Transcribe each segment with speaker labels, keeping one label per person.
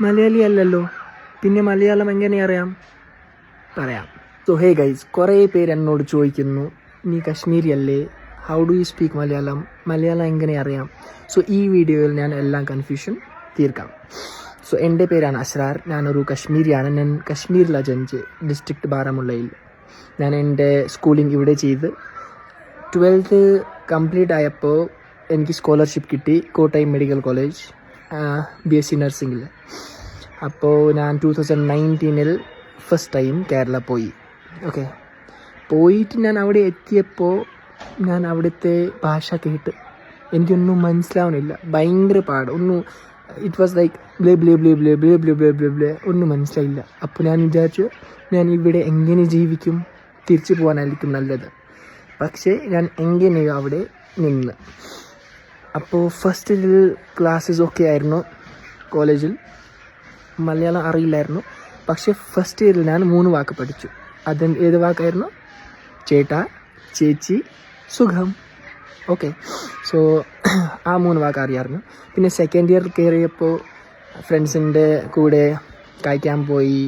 Speaker 1: മലയാളി അല്ലല്ലോ, പിന്നെ മലയാളം എങ്ങനെ അറിയാം? പറയാം. സോ ഹേ ഗൈസ്, കുറേ പേര് എന്നോട് ചോദിക്കുന്നു, നീ കശ്മീരി അല്ലേ, how do you speak Malayalam, Malayalam എങ്ങനെ അറിയാം? സോ ഈ വീഡിയോയിൽ ഞാൻ എല്ലാം കൺഫ്യൂഷൻ തീർക്കാം. സോ എൻ്റെ പേരാണ് അസ്രാർ, ഞാനൊരു കശ്മീരിയാണ്. ഞാൻ കശ്മീരിലാണ് ജനിച്ച്, ഡിസ്ട്രിക്ട് ബാരാമുള്ളയിൽ. ഞാൻ എൻ്റെ സ്കൂളിംഗ് ഇവിടെ ചെയ്ത് 12th കംപ്ലീറ്റ് ആയപ്പോൾ എനിക്ക് സ്കോളർഷിപ്പ് കിട്ടി, കോട്ടയം മെഡിക്കൽ കോളേജ് BSc നഴ്സിംഗിൽ. അപ്പോൾ ഞാൻ 2019 ഫസ്റ്റ് ടൈം കേരള പോയി. ഓക്കെ, പോയിട്ട് ഞാൻ അവിടെ എത്തിയപ്പോൾ ഞാൻ അവിടുത്തെ ഭാഷ കേട്ട് എനിക്കൊന്നും മനസ്സിലാവുന്നില്ല, ഭയങ്കര പാട്. ഇറ്റ് വാസ് ലൈക്ക് ബ്ലേ ബ്ലേ ബ്ലേ ബ്ലേ ബ്ലേ ബ്ലേ ബ്ലേ ബ്ലേ ബ്ലേ ഒന്നും മനസ്സിലായില്ല. അപ്പോൾ ഞാൻ വിചാരിച്ചു, ഞാൻ ഇവിടെ എങ്ങനെ ജീവിക്കും, തിരിച്ചു പോകാനായിരിക്കും നല്ലത്. പക്ഷേ ഞാൻ എങ്ങനെയോ അവിടെ നിന്ന്. അപ്പോൾ ഫസ്റ്റ് ക്ലാസ്സസ് ഒക്കെ ആയിരുന്നു കോളേജിൽ, മലയാളം അറിയില്ലായിരുന്നു. പക്ഷേ ഫസ്റ്റ് ഇയറിൽ ഞാൻ 3 വാക്ക് പഠിച്ചു. ഏത് വാക്കായിരുന്നു? ചേട്ടാ, ചേച്ചി, സുഖം. ഓക്കെ, സോ ആ 3 വാക്ക് അറിയാമായിരുന്നു. പിന്നെ സെക്കൻഡ് ഇയർ കയറിയപ്പോൾ ഫ്രണ്ട്സിൻ്റെ കൂടെ കഴിക്കാൻ പോയി,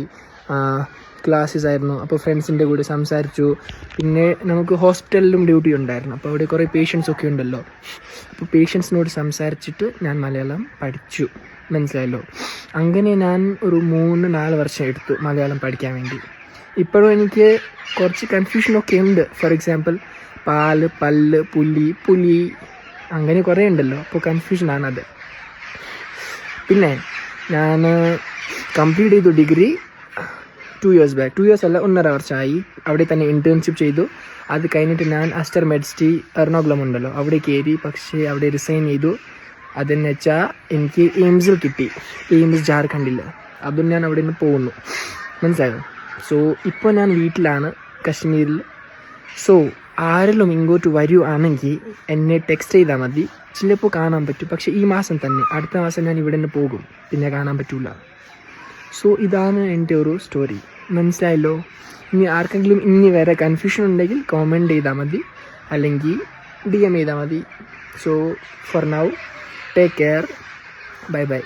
Speaker 1: ക്ലാസ്സസ് ആയിരുന്നു. അപ്പോൾ ഫ്രണ്ട്സിൻ്റെ കൂടെ സംസാരിച്ചു. പിന്നെ നമുക്ക് ഹോസ്പിറ്റലിലും ഡ്യൂട്ടി ഉണ്ടായിരുന്നു. അപ്പോൾ അവിടെ കുറേ പേഷ്യൻസ് ഒക്കെ ഉണ്ടല്ലോ. അപ്പോൾ പേഷ്യൻസിനോട് സംസാരിച്ചിട്ട് ഞാൻ മലയാളം പഠിച്ചു, മനസ്സിലായല്ലോ. അങ്ങനെ ഞാൻ ഒരു 3-4 വർഷം എടുത്തു മലയാളം പഠിക്കാൻ വേണ്ടി. ഇപ്പോഴും എനിക്ക് കുറച്ച് കൺഫ്യൂഷനൊക്കെ ഉണ്ട്. ഫോർ എക്സാമ്പിൾ പാല്, പല്ല്, പുലി, അങ്ങനെ കുറേ ഉണ്ടല്ലോ. അപ്പോൾ കൺഫ്യൂഷനാണത്. പിന്നെ ഞാൻ കംപ്ലീറ്റ് ചെയ്തു ഡിഗ്രി 2 years ബാക്ക്. 2 years അല്ല, 1.5 വർഷമായി. അവിടെ തന്നെ ഇൻറ്റേൺഷിപ്പ് ചെയ്തു. അത് കഴിഞ്ഞിട്ട് ഞാൻ അസ്റ്റർ മെഡ്സിറ്റി എറണാകുളം ഉണ്ടല്ലോ, അവിടെ കയറി. പക്ഷേ അവിടെ റിസൈൻ ചെയ്തു. അതെന്ന് വെച്ചാൽ എനിക്ക് എയിംസിൽ കിട്ടി, എയിംസ് ജാർഖണ്ഡിൽ. അതും ഞാൻ അവിടെ നിന്ന് പോകുന്നു, മനസ്സിലായോ. സോ ഇപ്പോൾ ഞാൻ വീട്ടിലാണ്, കശ്മീരിൽ. സോ ആരെങ്കിലും ഇങ്ങോട്ട് വരുവാണെങ്കിൽ എന്നെ ടെക്സ്റ്റ് ചെയ്താൽ മതി, ചിലപ്പോൾ കാണാൻ പറ്റും. പക്ഷേ ഈ മാസം തന്നെ, അടുത്ത മാസം ഞാൻ ഇവിടെ നിന്ന് പോകും, പിന്നെ കാണാൻ പറ്റില്ല. സോ ഇതാണ് എൻ്റെ ഒരു സ്റ്റോറി, മനസ്സിലായല്ലോ. ഇനി ആർക്കെങ്കിലും ഇനി വേറെ കൺഫ്യൂഷൻ ഉണ്ടെങ്കിൽ കോമെൻറ്റ് ചെയ്താൽ മതി, അല്ലെങ്കിൽ DM ചെയ്താൽ മതി. So for now, take care, bye bye.